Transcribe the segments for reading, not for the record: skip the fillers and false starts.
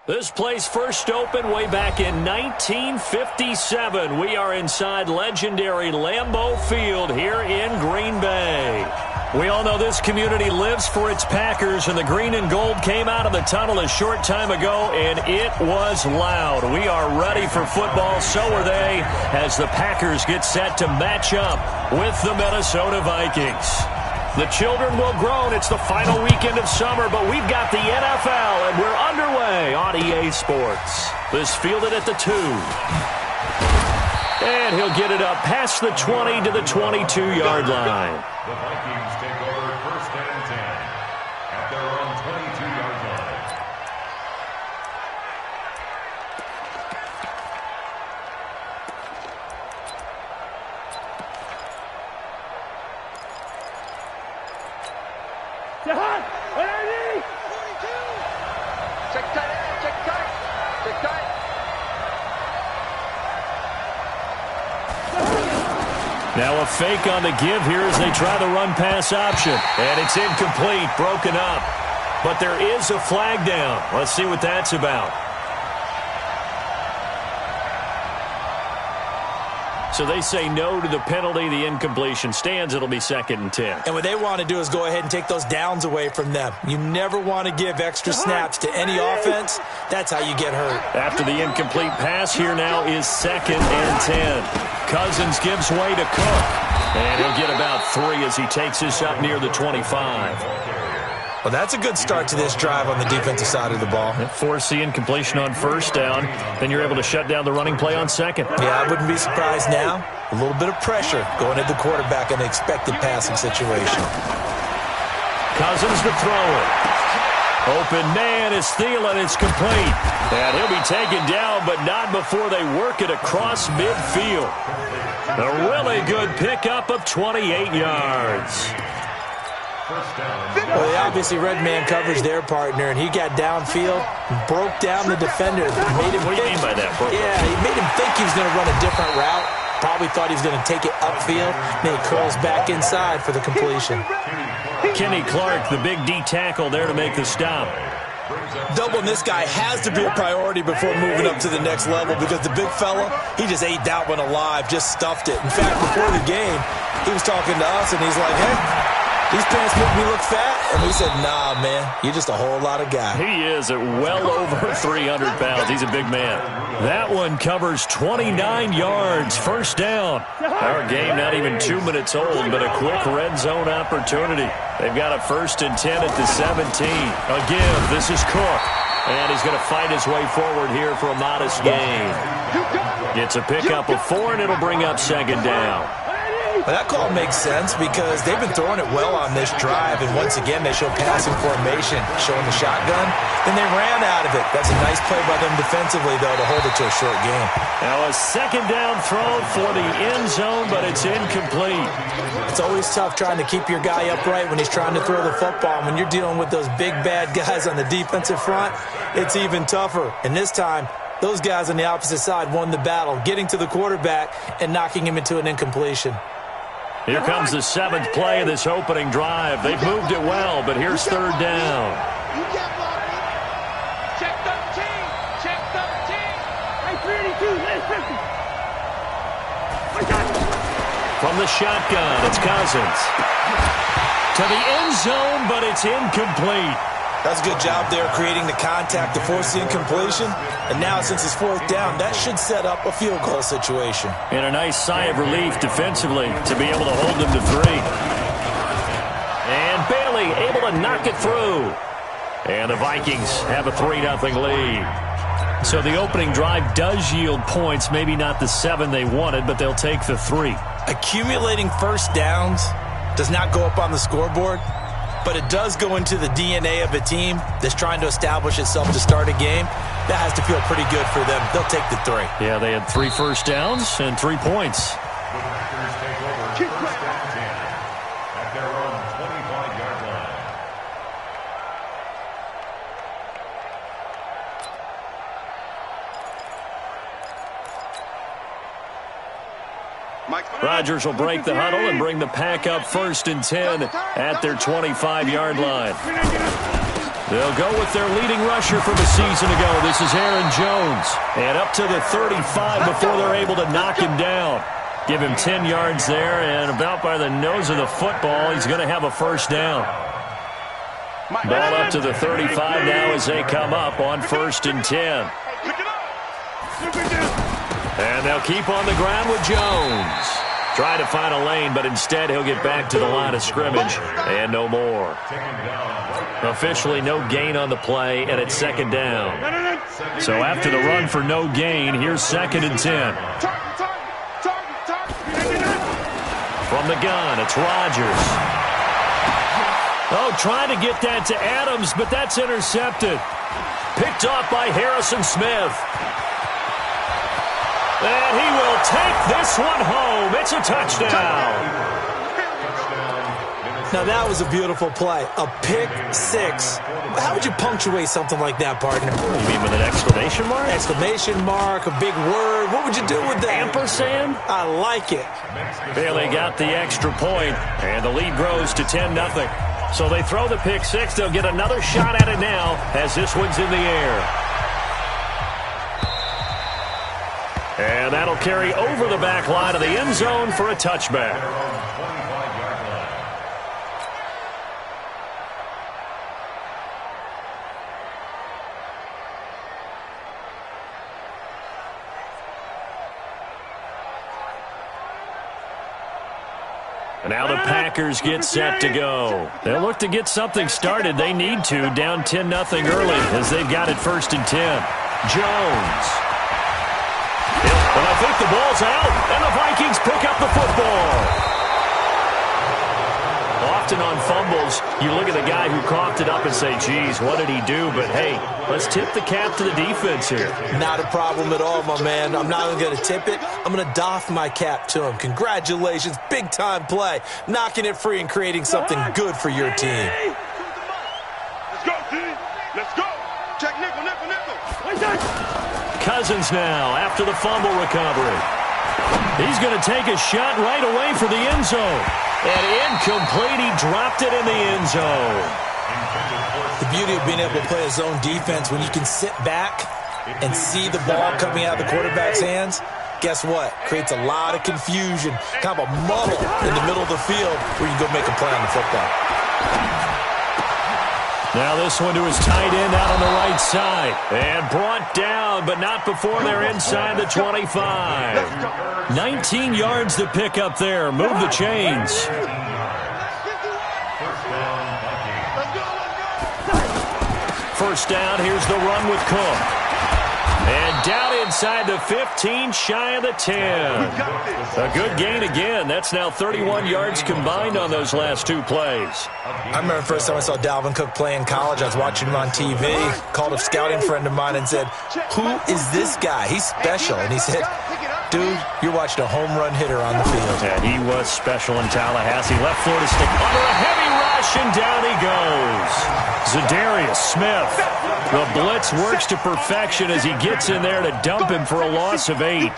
This place first opened way back in 1957. We are inside legendary Lambeau Field here in Green Bay. We all know this community lives for its Packers, and the green and gold came out of the tunnel a short time ago, and it was loud. We are ready for football, so are they, as the Packers get set to match up with the Minnesota Vikings. The children will groan. It's the final weekend of summer, but we've got the NFL, and we're underway on EA Sports. This fielded at the 2. And he'll get it up past the 20 to the 22-yard line. The Vikings take over 1st and 10 at their own 22-yard line. Check tight, check tight, check tight. Now a fake on the give here as they try the run-pass option. And it's incomplete, broken up. But there is a flag down. Let's see what that's about. So they say no to the penalty. The incompletion stands. It'll be 2nd and 10. And what they want to do is go ahead and take those downs away from them. You never want to give extra snaps to any offense. That's how you get hurt. After the incomplete pass, here now is 2nd and 10. Cousins gives way to Cook. And he'll get about 3 as he takes this up near the 25. Well, that's a good start to this drive on the defensive side of the ball. Force the incompletion on 1st down. Then you're able to shut down the running play on 2nd. Yeah, I wouldn't be surprised now. A little bit of pressure going at the quarterback in an expected passing situation. Cousins to throw it. Open man is Thielen. It's complete. And he'll be taken down, but not before they work it across midfield. A really good pickup of 28 yards. Well, they obviously read man coverage their partner, and he got downfield, broke down the defender. Made him what do you mean by that? Yeah, he made him think he was going to run a different route. Probably thought he was going to take it upfield. Then he curls back inside for the completion. Kenny Clark, the big D tackle there to make the stop. Doubling this guy has to be a priority before moving up to the next level because the big fella, he just ate that one alive, just stuffed it. In fact, before the game, he was talking to us, and he's like, hey, these pants make me look fat. And we said, nah, man, you're just a whole lot of guy. He is at well over 300 pounds. He's a big man. That one covers 29 yards. 1st down. Our game not even 2 minutes old, but a quick red zone opportunity. They've got a 1st and 10 at the 17. A give. This is Cook. And he's going to fight his way forward here for a modest gain. It's a pickup of 4, and it'll bring up 2nd down. Well, that call makes sense because they've been throwing it well on this drive, and once again, they show passing formation, showing the shotgun, and they ran out of it. That's a nice play by them defensively, though, to hold it to a short game. Now a 2nd down throw for the end zone, but it's incomplete. It's always tough trying to keep your guy upright when he's trying to throw the football. When you're dealing with those big, bad guys on the defensive front, it's even tougher. And this time, those guys on the opposite side won the battle, getting to the quarterback and knocking him into an incompletion. Here comes the 7th play of this opening drive. They've moved it well, but here's 3rd down. Check 13, check 13. Hey, 32, let's 50. From the shotgun, it's Cousins. To the end zone, but it's incomplete. That's a good job there creating the contact to force the incompletion. And now, since it's 4th down, that should set up a field goal situation. And a nice sigh of relief defensively to be able to hold them to 3. And Bailey able to knock it through. And the Vikings have a 3-0 lead. So the opening drive does yield points, maybe not the 7 they wanted, but they'll take the 3. Accumulating 1st downs does not go up on the scoreboard, but it does go into the DNA of a team that's trying to establish itself to start a game. That has to feel pretty good for them. They'll take the 3. Yeah, they had 3 first downs and 3 points. The Packers take over 1st and 10 at their own 25-yard line. Rodgers will break the huddle and bring the pack up 1st and 10 at their 25-yard line. They'll go with their leading rusher from a season ago. This is Aaron Jones. And up to the 35 before they're able to knock him down. Give him 10 yards there, and about by the nose of the football, he's going to have a 1st down. Ball up to the 35 now as they come up on 1st and 10. And they'll keep on the ground with Jones. Try to find a lane, but instead he'll get back to the line of scrimmage and no more. Officially no gain on the play, and it's 2nd down. So after the run for no gain, here's 2nd and 10. From the gun, it's Rodgers. Oh, trying to get that to Adams, but that's intercepted. Picked off by Harrison Smith. And he will take this one home. It's a touchdown. Now, that was a beautiful play. A pick six. How would you punctuate something like that, partner? You mean with an exclamation mark? Exclamation mark, a big word. What would you do with that? Ampersand? I like it. Bailey got the extra point, and the lead grows to 10-0. So they throw the pick six. They'll get another shot at it now as this one's in the air. And that'll carry over the back line of the end zone for a touchback. And now the Packers get set to go. They'll look to get something started. They need to, down 10-0 early as they've got it 1st and 10. Jones. But I think the ball's out, and the Vikings pick up the football. Often on fumbles, you look at the guy who coughed it up and say, geez, what did he do? But, hey, let's tip the cap to the defense here. Not a problem at all, my man. I'm not even going to tip it. I'm going to doff my cap to him. Congratulations. Big-time play. Knocking it free and creating something good for your team. Let's go, team. Let's go. Check nickel, nickel, nickel. Cousins now after the fumble recovery. He's going to take a shot right away for the end zone. And incomplete. He dropped it in the end zone. The beauty of being able to play a zone defense when you can sit back and see the ball coming out of the quarterback's hands, guess what? Creates a lot of confusion, kind of a muddle in the middle of the field where you go make a play on the football. Now this one to his tight end out on the right side. And brought down, but not before they're inside the 25. 19 yards to pick up there. Move the chains. First down, here's the run with Cook. And down inside the 15, shy of the 10. A good gain again. That's now 31 yards combined on those last two plays. I remember the first time I saw Dalvin Cook play in college. I was watching him on TV, called a scouting friend of mine and said, who is this guy? He's special. And he said, dude, you're watching a home run hitter on the field. And he was special in Tallahassee. Left Florida State under a heavy rush, and down he goes. Zadarius Smith. The blitz works to perfection as he gets in there to dump him for a loss of 8.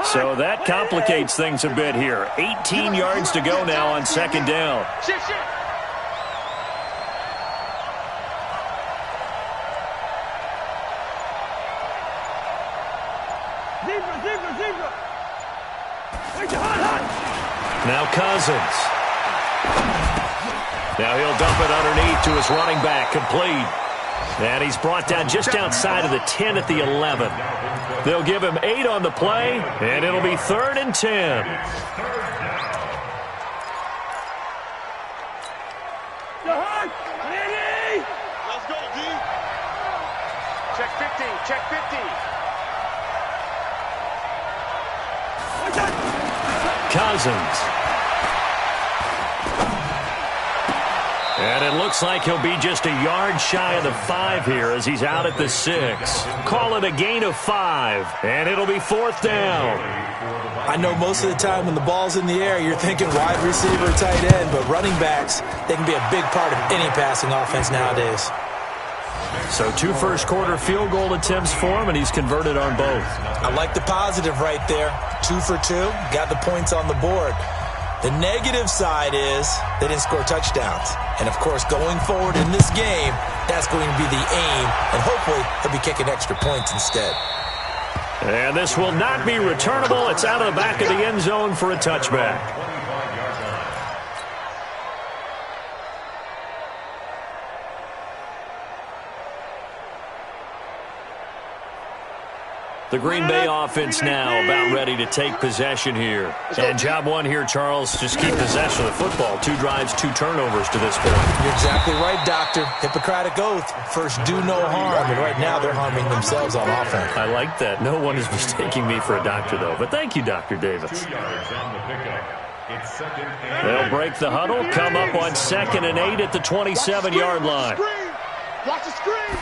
So that complicates things a bit here. 18 yards to go now on second down. Now Cousins. Now he'll dump it underneath to his running back, complete. And he's brought down just outside of the 10 at the 11. They'll give him 8 on the play, and it'll be 3rd and 10. Let's go, D. Check 15, check 15. Cousins. And it looks like he'll be just a yard shy of the 5 here as he's out at the 6. Call it a gain of 5, and it'll be 4th down. I know most of the time when the ball's in the air, you're thinking wide receiver, tight end, but running backs, they can be a big part of any passing offense nowadays. So 2 first-quarter field goal attempts for him, and he's converted on both. I like the positive right there. 2 for 2, got the points on the board. The negative side is they didn't score touchdowns. And, of course, going forward in this game, that's going to be the aim, and hopefully he'll be kicking extra points instead. And this will not be returnable. It's out of the back of the end zone for a touchback. The Green Bay offense now about ready to take possession here. And job one here, Charles, just keep possession of the football. 2 drives, 2 turnovers to this point. You're exactly right, Doctor. Hippocratic oath. First, do no harm. And right now, they're harming themselves on offense. I like that. No one is mistaking me for a doctor, though. But thank you, Dr. Davis. 2 yards on the pickup. It's 2nd and They'll break the huddle, come up on 2nd and 8 at the 27-yard line. Watch the screen.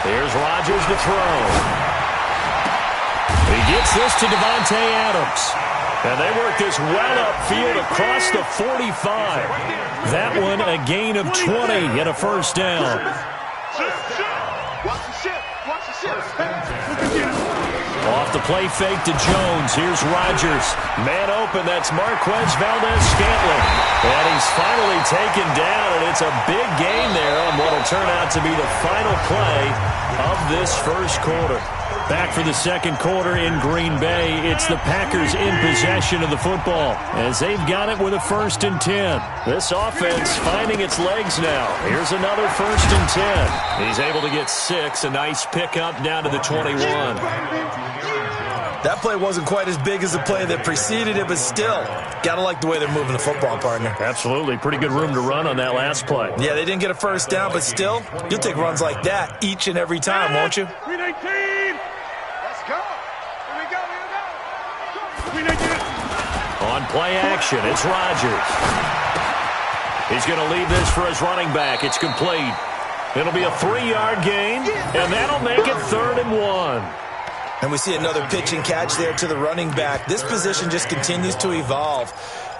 Here's Rodgers to throw. He gets this to Devontae Adams. And they work this well upfield across the 45. That one a gain of 20 and a first down. Watch the ship. Watch the ship. Off the play fake to Jones. Here's Rodgers. Man open. That's Marquez Valdez-Scantling. And he's finally taken down, and it's a big gain there on what will turn out to be the final play of this first quarter. Back for the second quarter in Green Bay. It's the Packers in possession of the football as they've got it with a 1st and 10. This offense finding its legs now. Here's another 1st and 10. He's able to get 6. A nice pickup down to the 21. That play wasn't quite as big as the play that preceded it, but still, got to like the way they're moving the football, partner. Absolutely. Pretty good room to run on that last play. Yeah, they didn't get a first down, but still, you'll take runs like that each and every time, won't you? 319. Let's go. Here we go. Here we go. 319. On play action, it's Rodgers. He's going to leave this for his running back. It's complete. It'll be a 3-yard gain, and that'll make it 3rd and 1. And we see another pitch and catch there to the running back. This position just continues to evolve.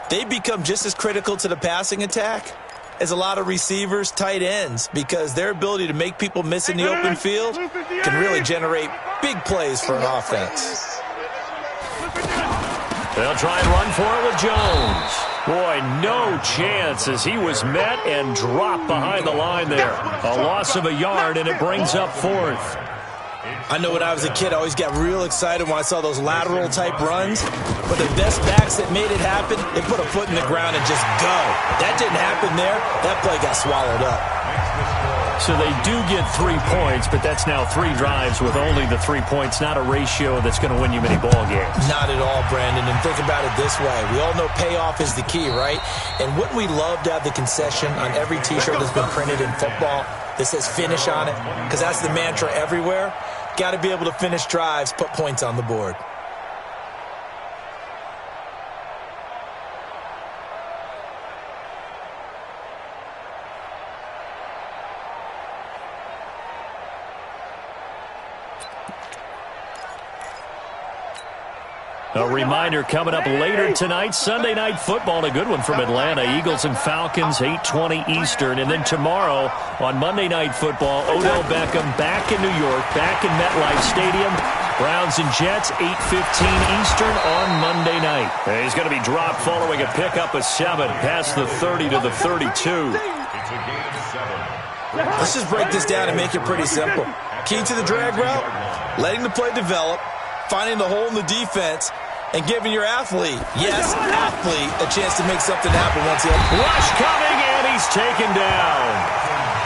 They become just as critical to the passing attack as a lot of receivers, tight ends, because their ability to make people miss in the open field can really generate big plays for an offense. They'll try and run for it with Jones. Boy, no chance as he was met and dropped behind the line there. A loss of a yard, and it brings up 4th. I know when I was a kid, I always got real excited when I saw those lateral-type runs. But the best backs that made it happen, they put a foot in the ground and just go. That didn't happen there. That play got swallowed up. So they do get 3 points, but that's now 3 drives with only the 3 points, not a ratio that's going to win you many ball games. Not at all, Brandon. And think about it this way. We all know payoff is the key, right? And wouldn't we love to have the concession on every T-shirt that's been printed in football that says finish on it? Because that's the mantra everywhere. Got to be able to finish drives, put points on the board. A reminder coming up later tonight, Sunday Night Football, a good one from Atlanta. Eagles and Falcons, 8:20 Eastern. And then tomorrow on Monday Night Football, Odell Beckham back in New York, back in MetLife Stadium. Browns and Jets, 8:15 Eastern on Monday night. And he's going to be dropped following a pickup of 7 past the 30 to the 32. It's a gain of 7. Let's just break this down and make it pretty simple. Key to the drag route, letting the play develop, finding the hole in the defense, and giving your athlete, yes, athlete, a chance to make something happen once he has. Rush coming, and he's taken down.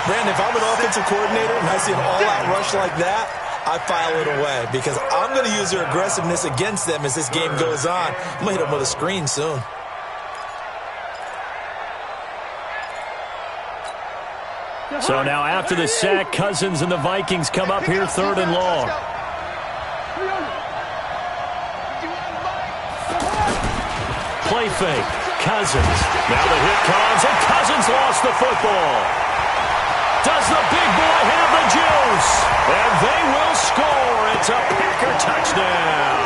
Brandon, if I'm an offensive coordinator and I see an all-out rush like that, I file it away because I'm going to use their aggressiveness against them as this game goes on. I'm going to hit them with a screen soon. So now after the sack, Cousins and the Vikings come up here 3rd and long. Play fake. Cousins. Now the hit comes, and Cousins lost the football. Does the big boy have the juice? And they will score. It's a Packer touchdown.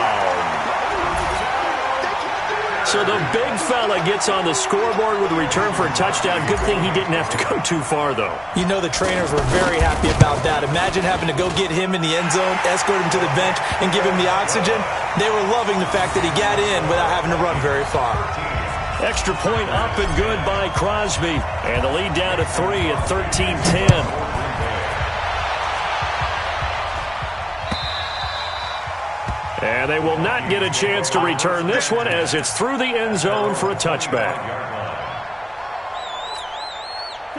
Finally gets on the scoreboard with a return for a touchdown. Good thing he didn't have to go too far, though. You know the trainers were very happy about that. Imagine having to go get him in the end zone, escort him to the bench, and give him the oxygen. They were loving the fact that he got in without having to run very far. Extra point up and good by Crosby. And the lead down to 3 at 13-10. And they will not get a chance to return this one as it's through the end zone for a touchback.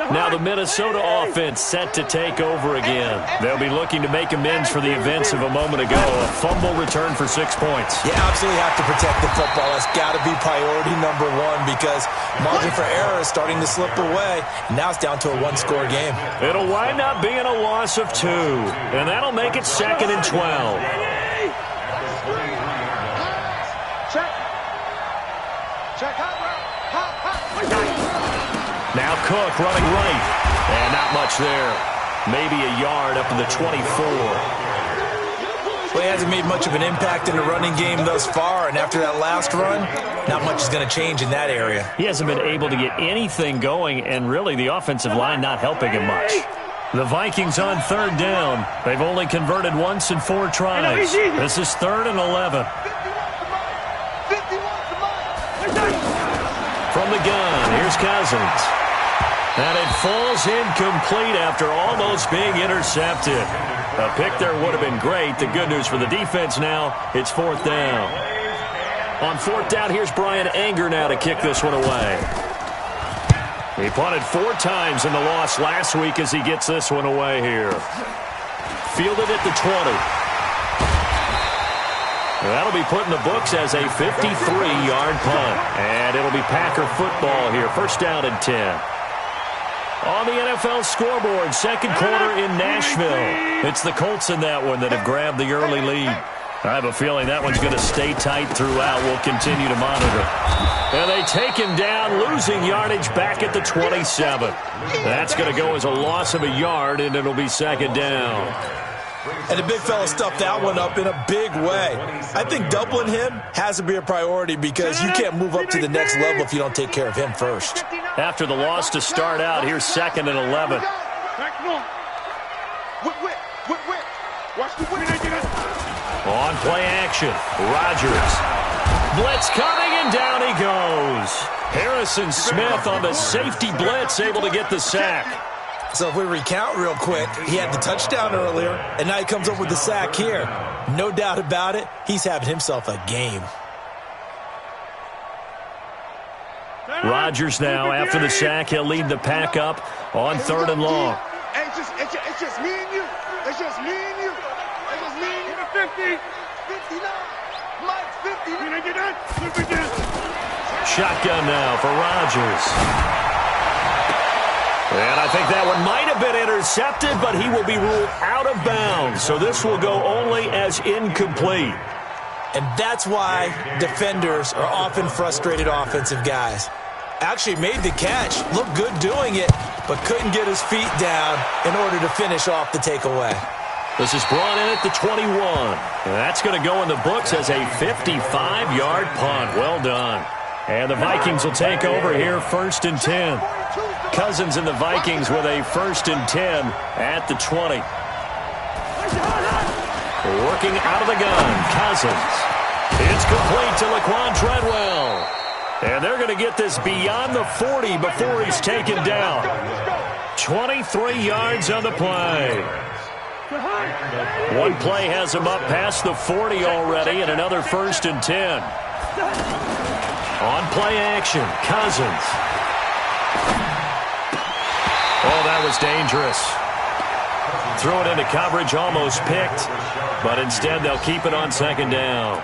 Now the Minnesota offense set to take over again. They'll be looking to make amends for the events of a moment ago. A fumble return for 6 points. You absolutely have to protect the football. That's got to be priority number one because margin for error is starting to slip away. Now it's down to a one-score game. It'll wind up being a loss of 2. And that'll make it 2nd and 12. Now Cook running right. And not much there. Maybe a yard up to the 24. Well, he hasn't made much of an impact in the running game thus far, and after that last run, not much is going to change in that area. He hasn't been able to get anything going, and really the offensive line not helping him much. The Vikings on 3rd down. They've only converted once in 4 tries. This is 3rd and 11. From the gun, here's Cousins. And it falls incomplete after almost being intercepted. A pick there would have been great. The good news for the defense now, it's 4th down. On 4th down, here's Brian Anger now to kick this one away. He punted 4 times in the loss last week as he gets this one away here. Fielded at the 20. That'll be put in the books as a 53-yard punt. And it'll be Packer football here. 1st down and 10. On the NFL scoreboard, 2nd quarter in Nashville. It's the Colts in that one that have grabbed the early lead. I have a feeling that one's going to stay tight throughout. We'll continue to monitor. And they take him down, losing yardage back at the 27. That's going to go as a loss of a yard, and it'll be 2nd down. And the big fella stuffed that one up in a big way. I think doubling him has to be a priority because you can't move up to the next level if you don't take care of him first. After the loss to start out, here's 2nd and 11. On play action, Rodgers. Blitz coming, and down he goes. Harrison Smith on the safety blitz, able to get the sack. So if we recount real quick, he had the touchdown earlier, and now he comes up with the sack here. No doubt about it, he's having himself a game. Rodgers now, after the sack, he'll lead the pack up on 3rd and long. It's just me and you. It's just me and you. It's just me and you. 50. 59. Mike's 50. You didn't get that? Shotgun now for Rodgers. And I think that one might have been intercepted, but he will be ruled out of bounds. So this will go only as incomplete. And that's why defenders are often frustrated offensive guys. Actually made the catch, looked good doing it, but couldn't get his feet down in order to finish off the takeaway. This is brought in at the 21. And that's going to go in the books as a 55-yard punt. Well done. And the Vikings will take over here, 1st and 10. Cousins and the Vikings with a 1st and 10 at the 20. Working out of the gun, Cousins. It's complete to Laquan Treadwell. And they're going to get this beyond the 40 before he's taken down. 23 yards on the play. One play has him up past the 40 already, and another 1st and 10. On play action, Cousins. Oh, that was dangerous. Threw it into coverage, almost picked, but instead they'll keep it on 2nd down.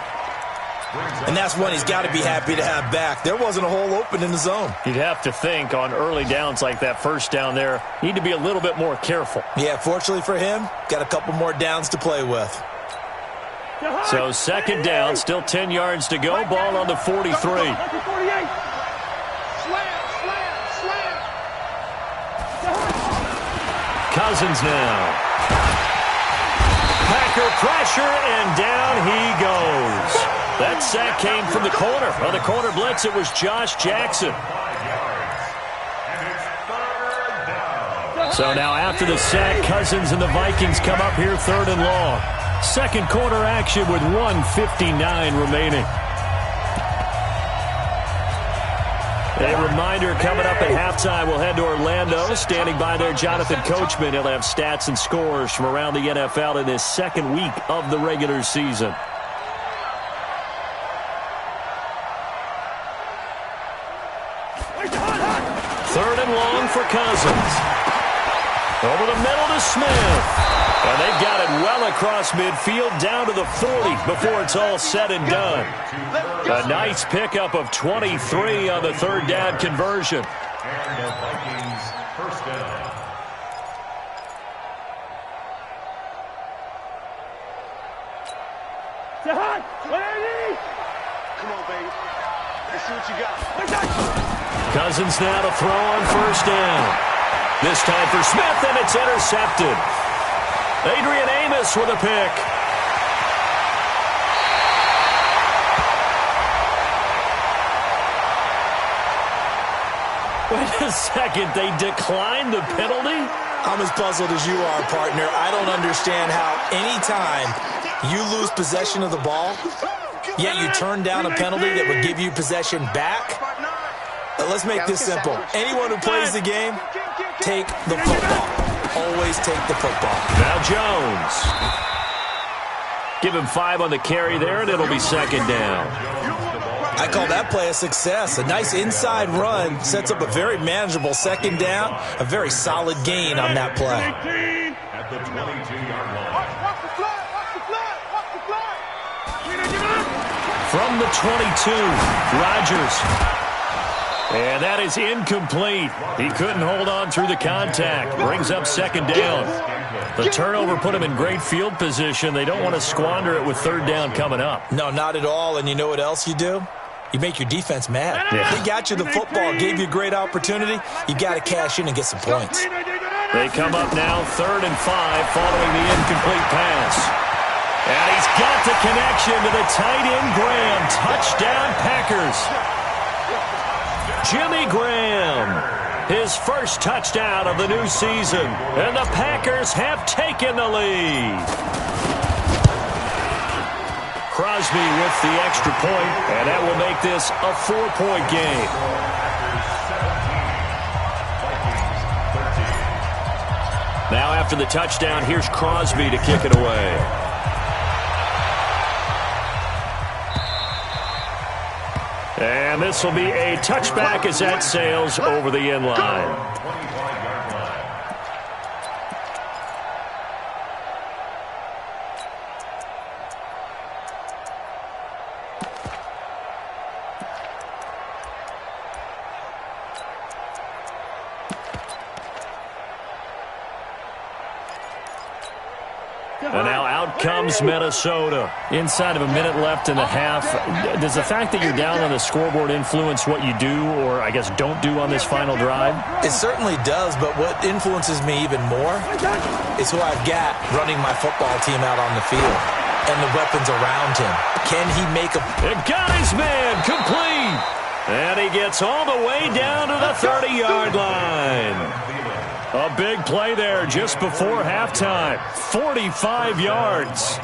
And that's one he's got to be happy to have back. There wasn't a hole open in the zone. You'd have to think on early downs like that 1st down there, need to be a little bit more careful. Yeah, fortunately for him, got a couple more downs to play with. So 2nd down, still 10 yards to go. Ball on the 43. Cousins now. Packer pressure, and down he goes. That sack came from the corner. On the corner blitz, it was Josh Jackson. So now after the sack, Cousins and the Vikings come up here 3rd and long. Second quarter action with 1:59 remaining. A reminder coming up at halftime, we'll head to Orlando. Standing by there, Jonathan Coachman. He'll have stats and scores from around the NFL in this second week of the regular season. Third and long for Cousins. Over the middle to Smith. And they've got it well across midfield down to the 40 before it's all said and done. A nice pickup of 23 on the 3rd down conversion. And the Vikings first down. Come on, baby. Let's see what you got. Cousins now to throw on first down. This time for Smith, and it's intercepted. Adrian Amos with a pick. Wait a second, they declined the penalty? I'm as puzzled as you are, partner. I don't understand how any time you lose possession of the ball, yet you turn down a penalty that would give you possession back. Let's make this simple. Anyone who plays the game, take the football. Always take the football. Now Jones. Give him 5 on the carry there, and it'll be second down. I call that play a success. A nice inside run sets up a very manageable second down. A very solid gain on that play. At the 22-yard line. Watch the flag. From the 22, Rodgers. And that is incomplete. He couldn't hold on through the contact. Brings up second down. The turnover put him in great field position. They don't want to squander it with 3rd down coming up. No, not at all. And you know what else you do? You make your defense mad. Yeah. They got you the football, gave you a great opportunity. You got to cash in and get some points. They come up now 3rd and 5 following the incomplete pass. And he's got the connection to the tight end Graham. Touchdown Packers. Jimmy Graham, his first touchdown of the new season, and the Packers have taken the lead. Crosby with the extra point, and that will make this a 4-point game. Now after the touchdown, here's Crosby to kick it away. And this will be a touchback as that sails over the end line. And now out comes Minnesota. Inside of a minute left in the half. Does the fact that you're down on the scoreboard influence what you do, or I guess don't do on this final drive? It certainly does, but what influences me even more is who I've got running my football team out on the field and the weapons around him. Can he make a... It got his man complete. And he gets all the way down to the 30-yard line. A big play there just before halftime. 45 yards.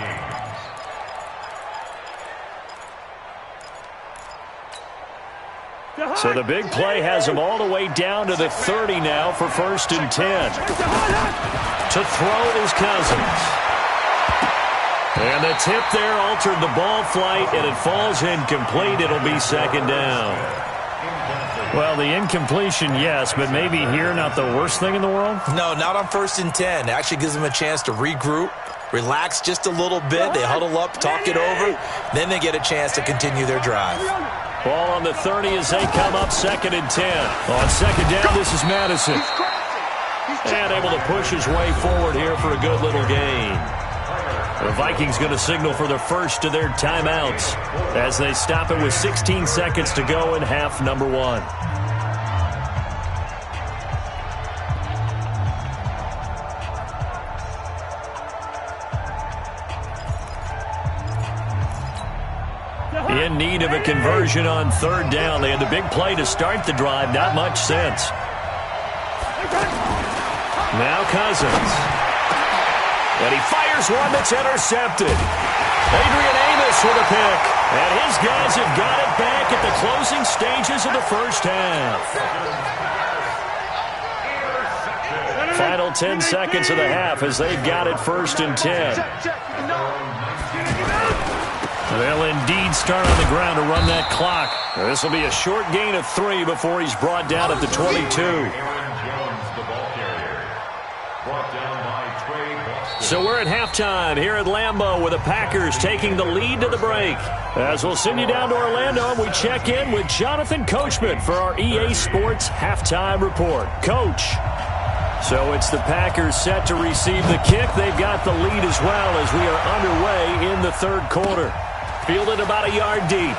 So the big play has him all the way down to the 30 now for 1st and 10. To throw is Cousins. And the tip there altered the ball flight, and it falls incomplete. It'll be second down. Well, the incompletion, yes, but maybe here not the worst thing in the world? No, not on 1st and 10. It actually gives them a chance to regroup, relax just a little bit. They huddle up, talk it over. Then they get a chance to continue their drive. Ball on the 30 as they come up 2nd and 10. On second down, this is Madison. And able to push his way forward here for a good little gain. The Vikings going to signal for the first of their timeouts as they stop it with 16 seconds to go in half number 1. In need of a conversion on third down. They had the big play to start the drive. Not much sense. Now Cousins. And he fires one that's intercepted. Adrian Amos with a pick. And his guys have got it back at the closing stages of the first half. Final 10 seconds of the half as they've got it 1st and 10. They'll indeed start on the ground to run that clock. This will be a short gain of 3 before he's brought down at the 22. So we're at halftime here at Lambeau with the Packers taking the lead to the break. As we'll send you down to Orlando and we check in with Jonathan Coachman for our EA Sports Halftime Report. Coach. So it's the Packers set to receive the kick. They've got the lead as well as we are underway in the third quarter. Fielded about a yard deep.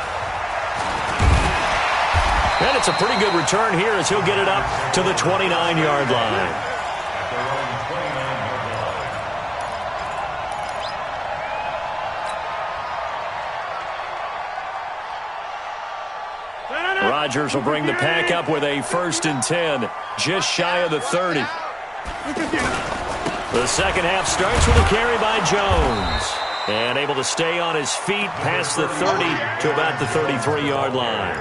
And it's a pretty good return here as he'll get it up to the 29-yard line. Rodgers will bring the pack up with a 1st and 10, just shy of the 30. The second half starts with a carry by Jones. And able to stay on his feet past the 30 to about the 33-yard line.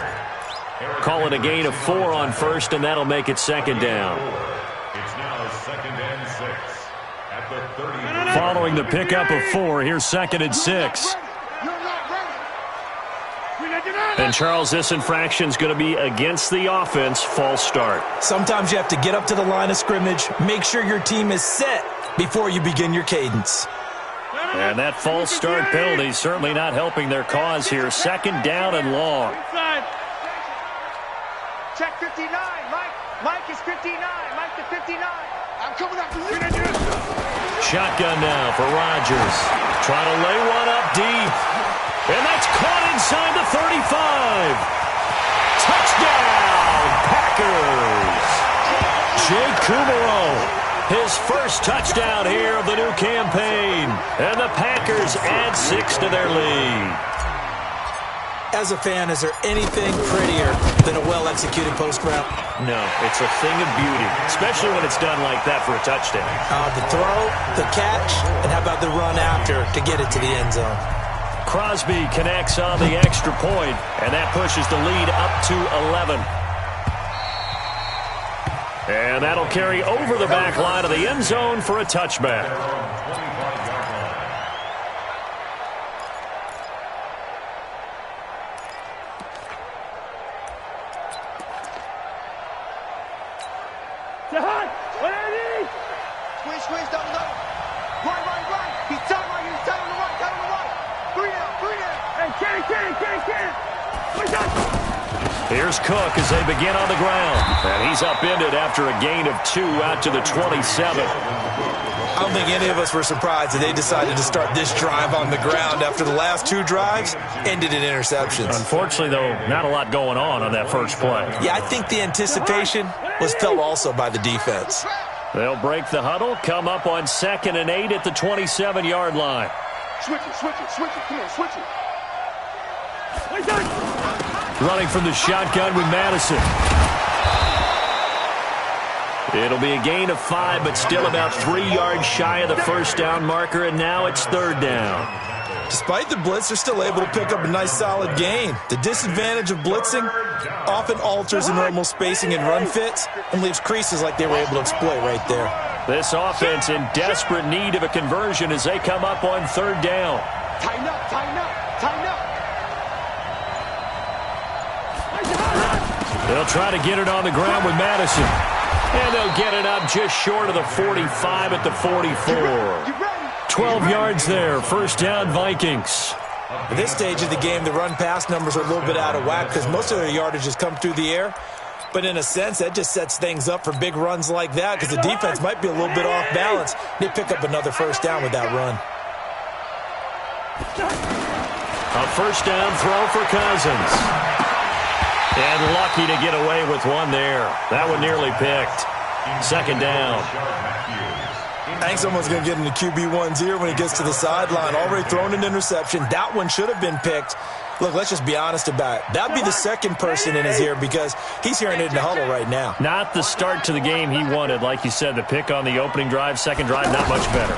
Call it a gain of 4 on first, and that'll make it 2nd down. It's now 2nd and 6 at the 30. Following the pickup of 4, here's 2nd and 6. And, Charles, this infraction's going to be against the offense. False start. Sometimes you have to get up to the line of scrimmage, make sure your team is set before you begin your cadence. And that false start penalty is certainly not helping their cause here. 2nd down and long. Check 59. Mike is 59. Mike to 59. I'm coming up to you. Shotgun now for Rodgers. Trying to lay one up deep. And that's caught inside the 35. Touchdown, Packers. Jake Kumerow. His first touchdown here of the new campaign. And the Packers add 6 to their lead. As a fan, is there anything prettier than a well-executed post route? No, it's a thing of beauty, especially when it's done like that for a touchdown. The throw, the catch, and how about the run after to get it to the end zone? Crosby connects on the extra point, and that pushes the lead up to 11. And that'll carry over the back line of the end zone for a touchback. Squeeze, double. Right. He's tight on the right. 3 down. Hey, Kenny. Here's Cook as they begin on the ground. And he's upended after a gain of 2 out to the 27. I don't think any of us were surprised that they decided to start this drive on the ground after the last 2 drives ended in interceptions. Unfortunately, though, not a lot going on that first play. Yeah, I think the anticipation was felt also by the defense. They'll break the huddle, come up on 2nd and 8 at the 27-yard line. Switch it. Come on, switch it. Running from the shotgun with Madison. It'll be a gain of 5, but still about 3 yards shy of the first down marker, and now it's 3rd down. Despite the blitz, they're still able to pick up a nice solid gain. The disadvantage of blitzing often alters the normal spacing and run fits and leaves creases like they were able to exploit right there. This offense in desperate need of a conversion as they come up on 3rd down. Tighten up. They'll try to get it on the ground with Madison. And they'll get it up just short of the 45 at the 44. 12 yards there. 1st down, Vikings. At this stage of the game, the run-pass numbers are a little bit out of whack because most of their yardage has come through the air. But in a sense, that just sets things up for big runs like that because the defense might be a little bit off balance. They pick up another 1st down with that run. A 1st down throw for Cousins. And lucky to get away with one there. That one nearly picked. 2nd down. I think someone's going to get into QB1's ear when he gets to the sideline. Already thrown an interception. That one should have been picked. Look, let's just be honest about it. That'd be the second person in his ear because he's hearing it in the huddle right now. Not the start to the game he wanted. Like you said, the pick on the opening drive, second drive, not much better.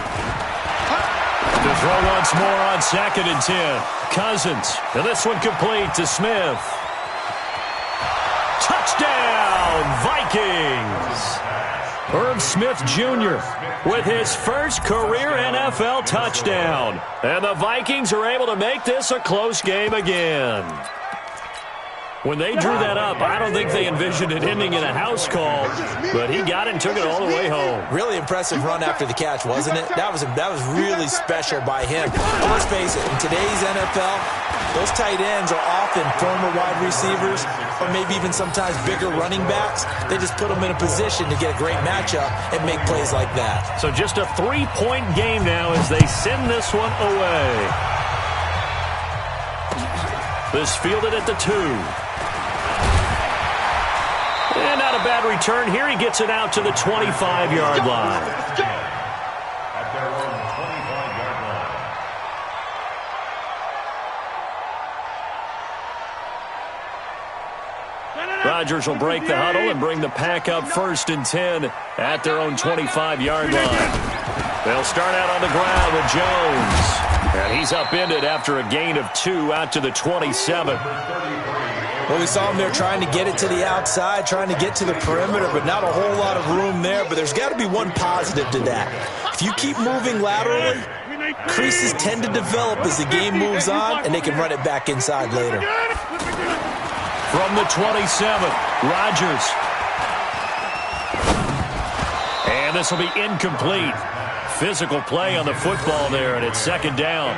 To throw once more on 2nd and 10. Cousins. And this one complete to Smith. Touchdown, Vikings. Herb Smith Jr. with his first career NFL touchdown. And the Vikings are able to make this a close game again. When they drew that up, I don't think they envisioned it ending in a house call, but he got it and took it all the way home. Really impressive run after the catch, wasn't it? That was really special by him. But let's face it, in today's NFL, those tight ends are often former wide receivers or maybe even sometimes bigger running backs. They just put them in a position to get a great matchup and make plays like that. So just a 3-point game now as they send this one away. This fielded at the 2. And not a bad return here. He gets it out to the 25-yard line. At their own 25-yard line. Rodgers will break the huddle and bring the pack up 1st and 10 at their own 25-yard line. They'll start out on the ground with Jones. And he's upended after a gain of 2 out to the 27. Well, we saw him there trying to get it to the outside, trying to get to the perimeter, but not a whole lot of room there. But there's got to be one positive to that. If you keep moving laterally, creases tend to develop as the game moves on, and they can run it back inside later. From the 27, Rodgers. And this will be incomplete. Physical play on the football there, and it's 2nd down.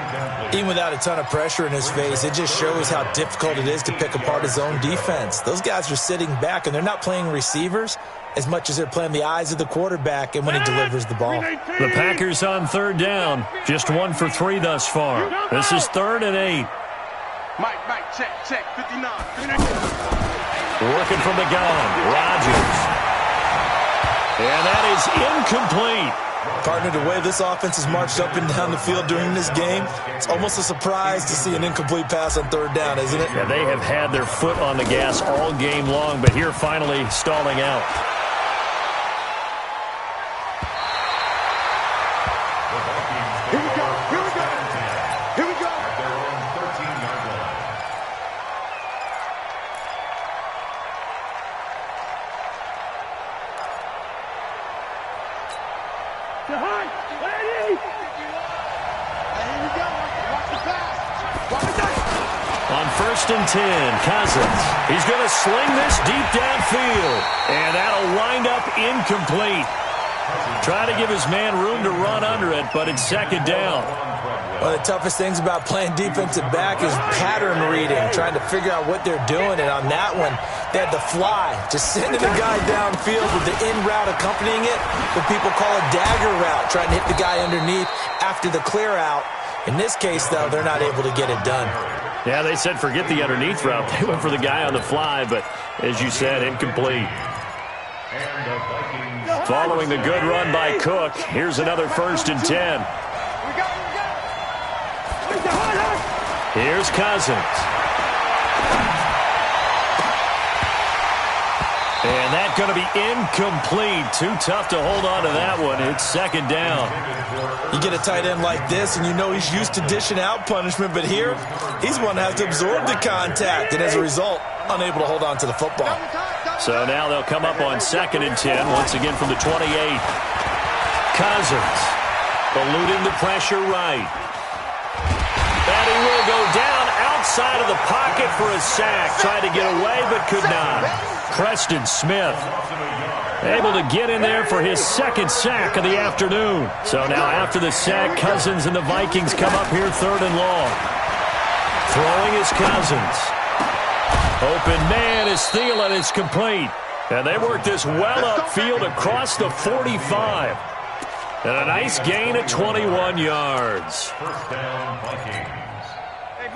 Even without a ton of pressure in his face, it just shows how difficult it is to pick apart his own defense. Those guys are sitting back, and they're not playing receivers as much as they're playing the eyes of the quarterback and when he delivers the ball. The Packers on 3rd down. Just 1 for 3 thus far. This is 3rd and 8. Mike, check, 59. Working from the gun, Rodgers. And that is incomplete. Partner, the way this offense has marched up and down the field during this game, it's almost a surprise to see an incomplete pass on 3rd down, isn't it? Yeah, they have had their foot on the gas all game long, but here finally stalling out. Here we go. At their own 13-yard line. On 1st and 10, Cousins. He's going to sling this deep downfield. And that'll wind up incomplete. Try to give his man room to run under it, but it's 2nd down. One of the toughest things about playing defensive back is pattern reading, trying to figure out what they're doing. And on that one, they had to fly, just sending the guy downfield with the in route accompanying it, what people call a dagger route, trying to hit the guy underneath after the clear out. In this case, though, they're not able to get it done. Yeah, they said forget the underneath route. They went for the guy on the fly, but as you said, incomplete. Following the good run by Cook, here's another 1st and 10. Here's Cousins. And that's going to be incomplete. Too tough to hold on to that one. It's 2nd down. You get a tight end like this, and you know he's used to dishing out punishment, but here, he's one that has to absorb the contact, and as a result, unable to hold on to the football. So now they'll come up on 2nd and 10, once again from the 28. Cousins eluding the pressure right. And he will go down outside of the pocket for a sack. Tried to get away, but could not. Preston Smith able to get in there for his 2nd sack of the afternoon. So now after the sack, Cousins and the Vikings come up here 3rd and long. Throwing is Cousins. Open man is Thielen. It's complete. And they work this well upfield across the 45. And a nice gain of 21 yards.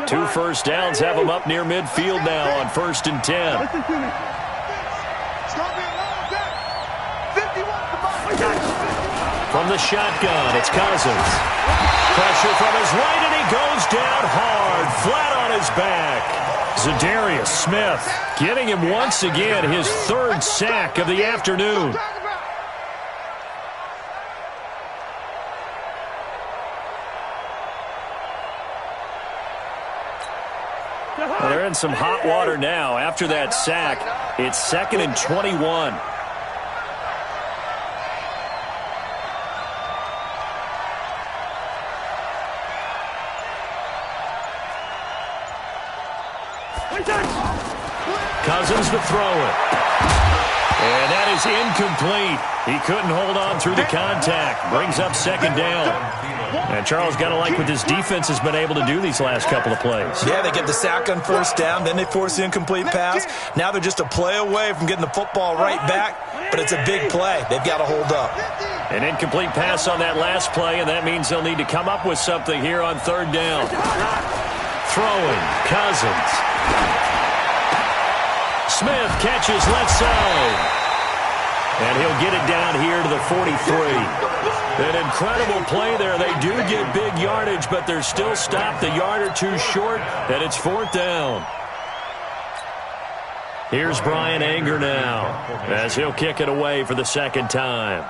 2 first downs have them up near midfield now on 1st and 10. From the shotgun, it's Cousins. Pressure from his right, and he goes down hard, flat on his back. Zadarius Smith getting him once again his third sack of the afternoon. Well, they're in some hot water now. After that sack, it's 2nd and 21. Cousins to throw it. And that is incomplete. He couldn't hold on through the contact. Brings up 2nd down. And Charles, got to like what this defense has been able to do these last couple of plays. Yeah, they get the sack on 1st down, then they force the incomplete pass. Now they're just a play away from getting the football right back, but it's a big play. They've got to hold up. An incomplete pass on that last play, and that means they'll need to come up with something here on 3rd down. Throwing, Cousins. Smith catches left side. And he'll get it down here to the 43. An incredible play there. They do get big yardage, but they're still stopped a yard or two short, and it's 4th down. Here's Brian Anger now as he'll kick it away for the 2nd time.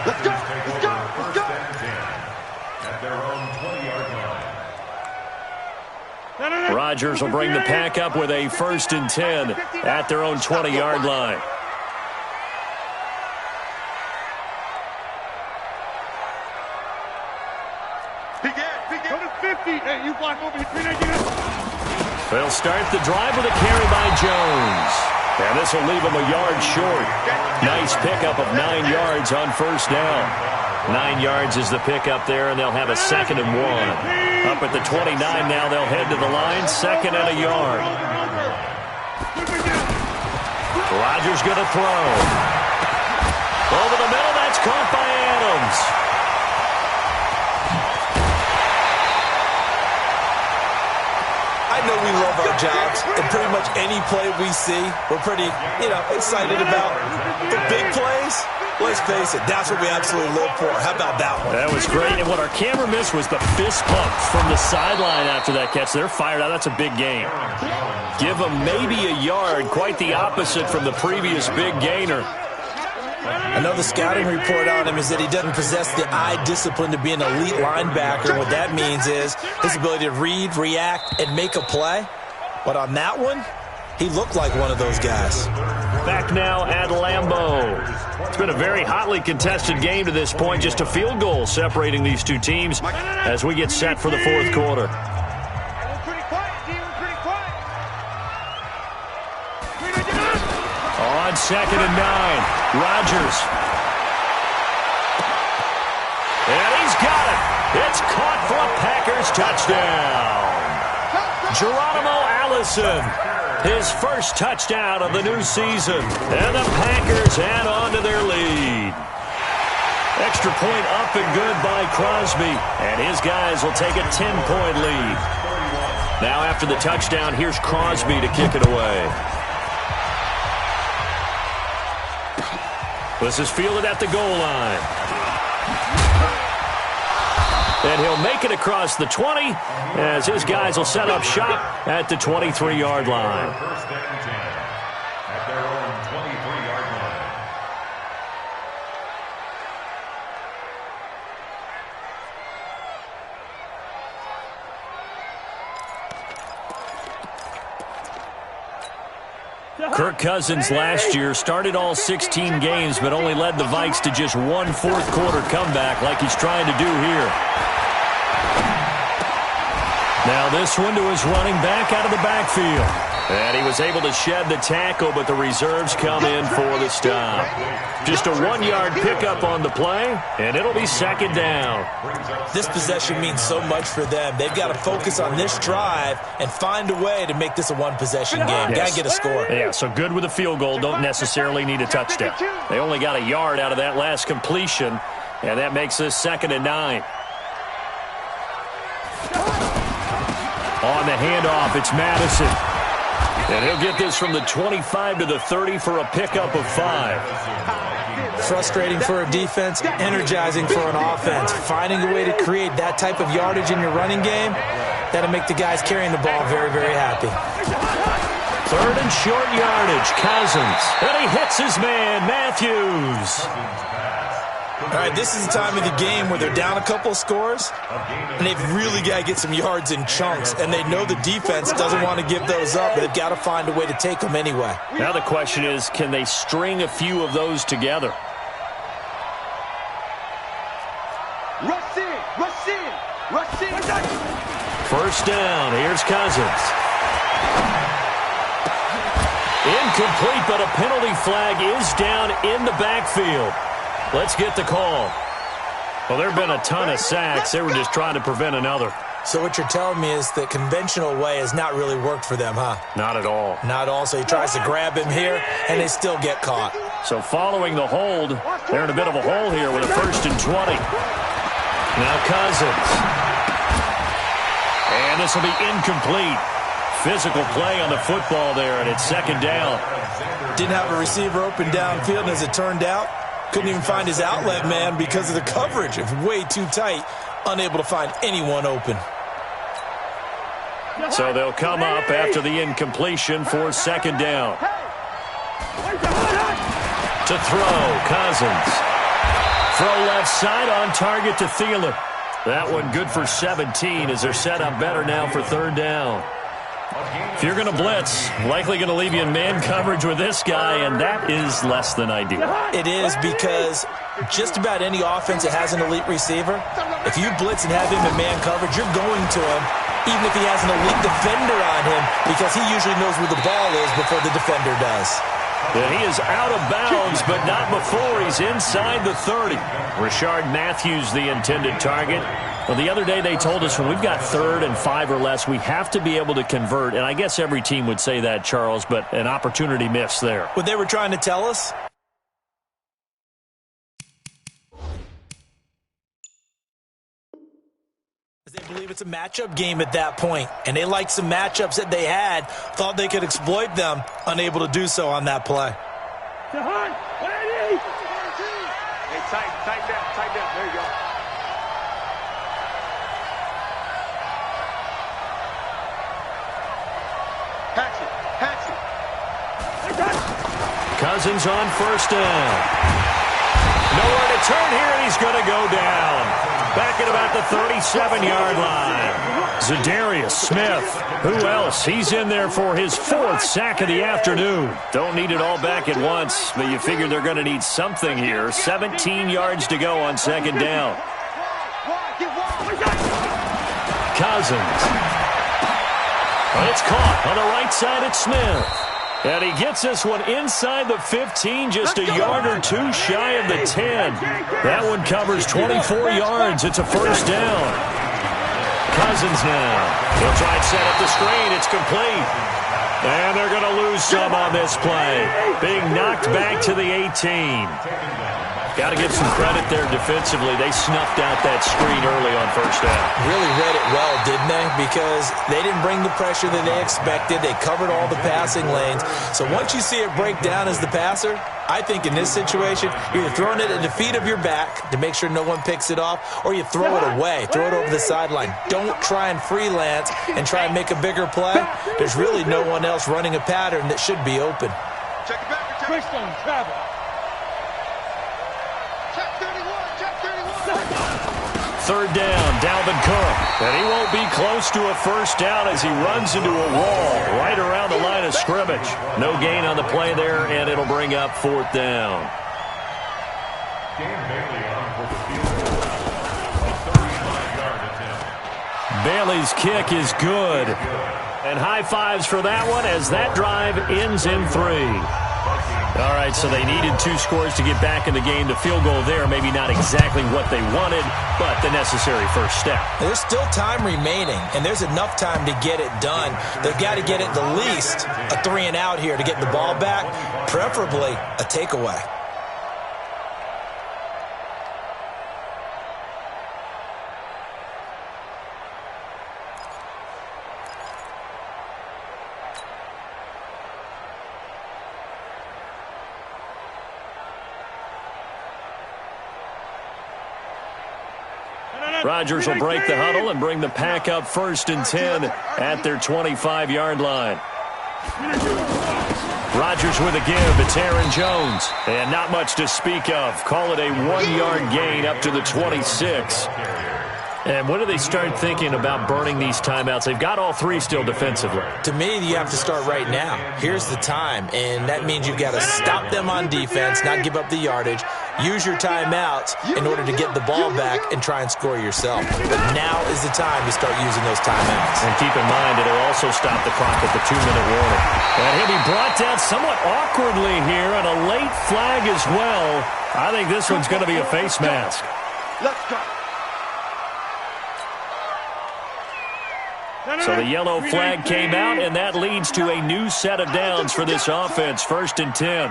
Let's go! Let's go! Let's go! At their own 20-yard line. Rodgers will bring the pack up with a 1st and 10 at their own 20-yard line. Go to 50. Hey, you block over here. They'll start the drive with a carry by Jones. And this will leave him a yard short. Nice pickup of 9 yards on 1st down. 9 yards is the pickup there, and they'll have a 2nd and 1. Up at the 29 now, they'll head to the line, 2nd and a yard. Rodgers going to throw. Over the middle, that's caught by Adams. I know we love our jobs, and pretty much any play we see, we're pretty, excited about. The big plays, let's face it, that's what we absolutely live for. How about that one? That was great, and what our camera missed was the fist pump from the sideline after that catch. They're fired out. That's a big gain. Give them maybe a yard, quite the opposite from the previous big gainer. I know the scouting report on him is that he doesn't possess the eye discipline to be an elite linebacker. What that means is his ability to read, react, and make a play. But on that one, he looked like one of those guys. Back now at Lambeau. It's been a very hotly contested game to this point. Just a field goal separating these two teams as we get set for the 4th quarter. On 2nd and 9, Rodgers. And he's got it. It's caught for a Packers touchdown. Geronimo Allison, his first touchdown of the new season. And the Packers add on to their lead. Extra point up and good by Crosby. And his guys will take a 10-point lead. Now after the touchdown, here's Crosby to kick it away. This is fielded at the goal line. And he'll make it across the 20 as his guys will set up shop at the 23-yard line. 1st and 10 at their own 23-yard line. Kirk Cousins last year started all 16 games but only led the Vikes to just one 4th quarter comeback like he's trying to do here. Now this one to his running back out of the backfield. And he was able to shed the tackle, but the reserves come in for the stop. Just a 1-yard pickup on the play, and it'll be 2nd down. This possession means so much for them. They've got to focus on this drive and find a way to make this a one-possession game. Yes. Got to get a score. Yeah, so good with a field goal. Don't necessarily need a touchdown. They only got a yard out of that last completion, and that makes this 2nd and 9. On the handoff, it's Madison. And he'll get this from the 25 to the 30 for a pickup of 5. Frustrating for a defense, energizing for an offense. Finding a way to create that type of yardage in your running game, that'll make the guys carrying the ball very, very happy. 3rd and short yardage, Cousins. And he hits his man, Matthews. All right, this is the time of the game where they're down a couple of scores, and they've really got to get some yards in chunks, and they know the defense doesn't want to give those up, but they've got to find a way to take them anyway. Now the question is, can they string a few of those together? Rush in, rush in, rush in. 1st down, here's Cousins. Incomplete, but a penalty flag is down in the backfield. Let's get the call. Well, there have been a ton of sacks. They were just trying to prevent another. So what you're telling me is the conventional way has not really worked for them, huh? Not at all. Not all. So he tries to grab him here, and they still get caught. So following the hold, they're in a bit of a hole here with a 1st and 20. Now Cousins. And this will be incomplete. Physical play on the football there, and it's 2nd down. Didn't have a receiver open downfield, and as it turned out, couldn't even find his outlet man because of the coverage. It was way too tight, unable to find anyone open. So they'll come up after the incompletion for 2nd down. To throw, Cousins. Throw left side on target to Thielen. That one good for 17 as they're set up better now for 3rd down. If you're going to blitz, likely going to leave you in man coverage with this guy, and that is less than ideal. It is, because just about any offense that has an elite receiver, if you blitz and have him in man coverage, you're going to him, even if he has an elite defender on him, because he usually knows where the ball is before the defender does. Yeah, he is out of bounds, but not before he's inside the 30. Rashard Matthews, the intended target. Well, the other day they told us when we've got 3rd and 5 or less, we have to be able to convert. And I guess every team would say that, Charles, but an opportunity missed there. What they were trying to tell us? They believe it's a matchup game at that point, and they liked some matchups that they had, thought they could exploit them, unable to do so on that play. Hey, tight down. There you go. Patch it. Cousins on 1st down. Nowhere to turn here, and he's going to go down. Back at about the 37-yard line. Za'Darius Smith. Who else? He's in there for his 4th sack of the afternoon. Don't need it all back at once, but you figure they're going to need something here. 17 yards to go on 2nd down. Cousins. Well, it's caught on the right side at Smith. And he gets this one inside the 15, just a yard or two shy of the 10. That one covers 24 yards. It's a 1st down. Cousins now. He'll try and set up the screen. It's complete. And they're going to lose some on this play. Being knocked back to the 18. Got to give some credit there defensively. They snuffed out that screen early on 1st down. Really read it well, didn't they? Because they didn't bring the pressure that they expected. They covered all the passing lanes. So once you see it break down as the passer, I think in this situation, you're either throwing it at the feet of your back to make sure no one picks it off, or you throw it away, throw it over the sideline. Don't try and freelance and try and make a bigger play. There's really no one else running a pattern that should be open. Check it back. Christian, travel. 3rd down, Dalvin Cook. And he won't be close to a 1st down as he runs into a wall right around the line of scrimmage. No gain on the play there, and it'll bring up 4th down. Bailey's kick is good. And high fives for that one as that drive ends in 3. All right, so they needed 2 scores to get back in the game. The field goal there, maybe not exactly what they wanted, but the necessary 1st step. There's still time remaining, and there's enough time to get it done. They've got to get at the least a 3 and out here to get the ball back, preferably a takeaway. Rodgers will break the huddle and bring the pack up 1st and 10 at their 25-yard line. Rodgers with a give. It's Aaron Jones. And not much to speak of. Call it a 1-yard gain up to the 26. And when do they start thinking about burning these timeouts? They've got all 3 still defensively. To me, you have to start right now. Here's the time, and that means you've got to stop them on defense, not give up the yardage, use your timeouts in order to get the ball back and try and score yourself. But now is the time to start using those timeouts. And keep in mind, it'll also stop the clock at the 2-minute warning. And he'll be brought down somewhat awkwardly here, and a late flag as well. I think this one's going to be a face mask. Let's go. So the yellow flag came out, and that leads to a new set of downs for this offense. 1st and 10.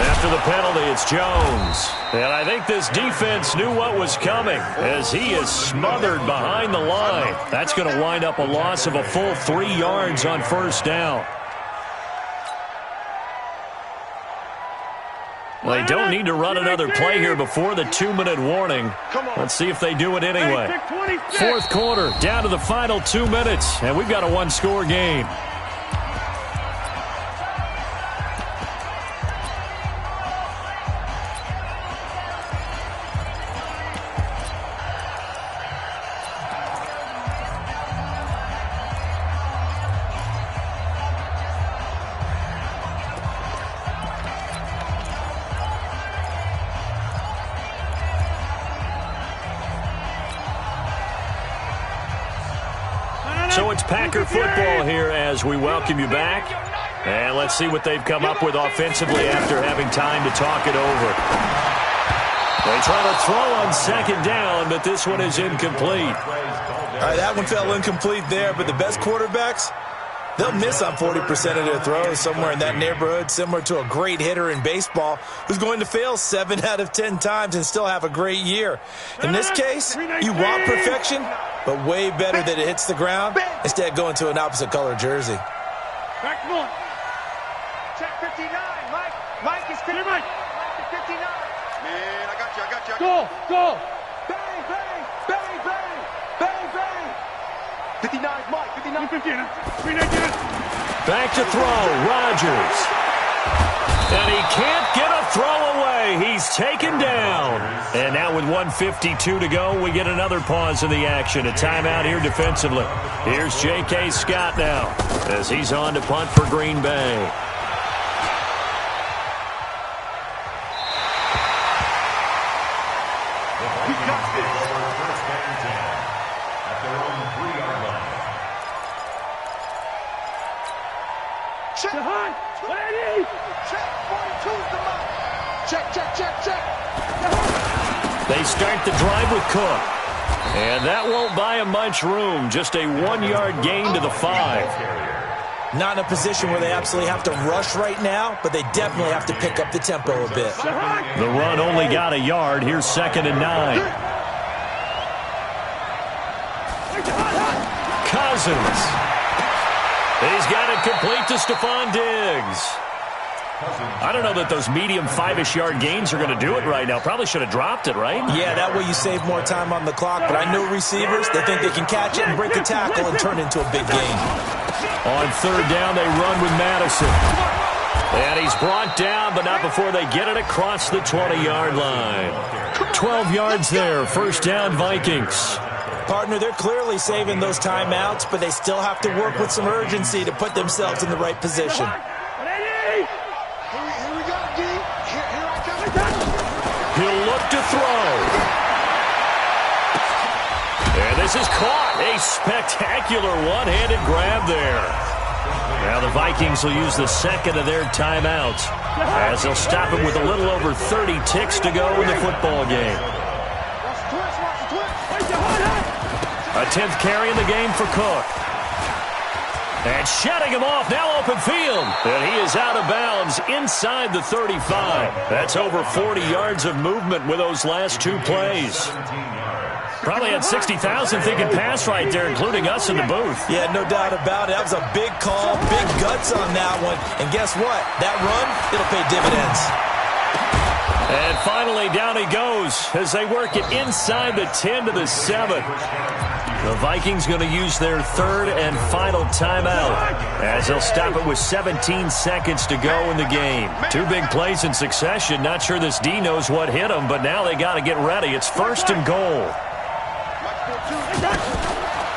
After the penalty, it's Jones. And I think this defense knew what was coming as he is smothered behind the line. That's going to wind up a loss of a full 3 yards on 1st down. They don't need to run another play here before the 2-minute warning. Let's see if they do it anyway. 4th quarter, down to the final 2 minutes, and we've got a 1-score game. So it's Packer football here as we welcome you back. And let's see what they've come up with offensively after having time to talk it over. They try to throw on 2nd down, but this one is incomplete. All right, that one fell incomplete there, but the best quarterbacks, they'll miss on 40% of their throws, somewhere in that neighborhood, similar to a great hitter in baseball who's going to fail 7 out of 10 times and still have a great year. In this case, you want perfection, but way better that it hits the ground instead of going to an opposite color jersey. Back one. Check 59, Mike. Mike is 59. Mike is 59. Man, I got you. Go. Bang, bang, bang, bang, bang, bang. 59, Mike. 59. 59. Back to throw, Rodgers. And he can't get a throw away. He's taken down. And now with 1:52 to go, we get another pause in the action. A timeout here defensively. Here's J.K. Scott now as he's on to punt for Green Bay. They start the drive with Cook. And that won't buy him much room. Just a 1-yard gain to the 5. Not in a position where they absolutely have to rush right now, but they definitely have to pick up the tempo a bit. The run only got a yard. Here's 2nd and 9. Cousins. He's got it complete to Stephon Diggs. I don't know that those medium 5-ish yard gains are going to do it right now. Probably should have dropped it, right? Yeah, that way you save more time on the clock. But I know receivers, they think they can catch it and break a tackle and turn it into a big gain. On 3rd down, they run with Madison. And he's brought down, but not before they get it across the 20-yard line. 12 yards there. 1st down, Vikings. Partner, they're clearly saving those timeouts, but they still have to work with some urgency to put themselves in the right position. He'll look to throw. And this is caught. A spectacular one-handed grab there. Now the Vikings will use the 2nd of their timeouts as they'll stop it with a little over 30 ticks to go in the football game. A 10th carry in the game for Cook. And shutting him off, now open field. And he is out of bounds inside the 35. That's over 40 yards of movement with those last 2 plays. Probably had 60,000 thinking pass right there, including us in the booth. Yeah, no doubt about it. That was a big call, big guts on that one. And guess what? That run, it'll pay dividends. And finally, down he goes as they work it inside the 10 to the 7. The Vikings going to use their third and final timeout as they'll stop it with 17 seconds to go in the game. Two big plays in succession. Not sure this D knows what hit him, but now they got to get ready. It's first and goal.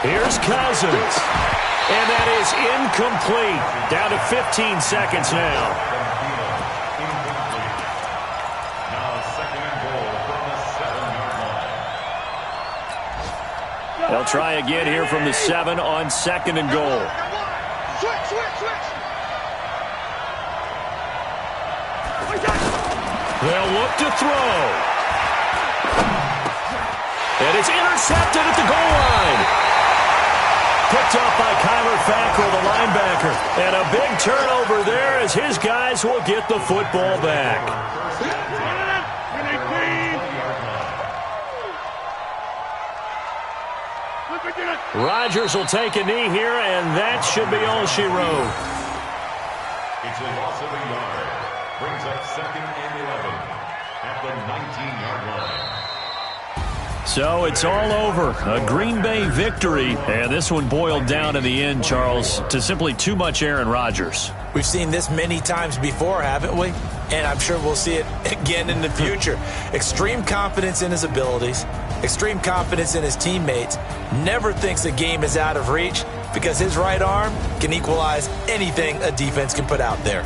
Here's Cousins. And that is incomplete. Down to 15 seconds now. They'll try again here from the 7 on second and goal. Switch. They'll look to throw. And it's intercepted at the goal line. Picked up by Kyler Fackrell, the linebacker. And a big turnover there as his guys will get the football back. Rodgers will take a knee here, and that should be all she wrote. It's a loss of a yard. Brings up second and 11 at the 19-yard line. So it's all over. A Green Bay victory, and this one boiled down in the end, Charles, to simply too much Aaron Rodgers. We've seen this many times before, haven't we? And I'm sure we'll see it again in the future. Extreme confidence in his abilities, extreme confidence in his teammates, never thinks a game is out of reach because his right arm can equalize anything a defense can put out there.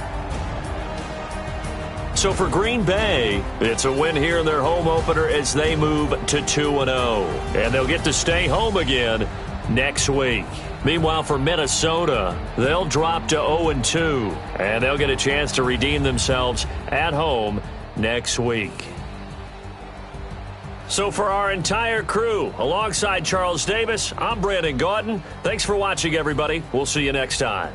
So for Green Bay, it's a win here in their home opener as they move to 2-0. And they'll get to stay home again next week. Meanwhile, for Minnesota, they'll drop to 0-2, and they'll get a chance to redeem themselves at home next week. So for our entire crew, alongside Charles Davis, I'm Brandon Gaudin. Thanks for watching, everybody. We'll see you next time.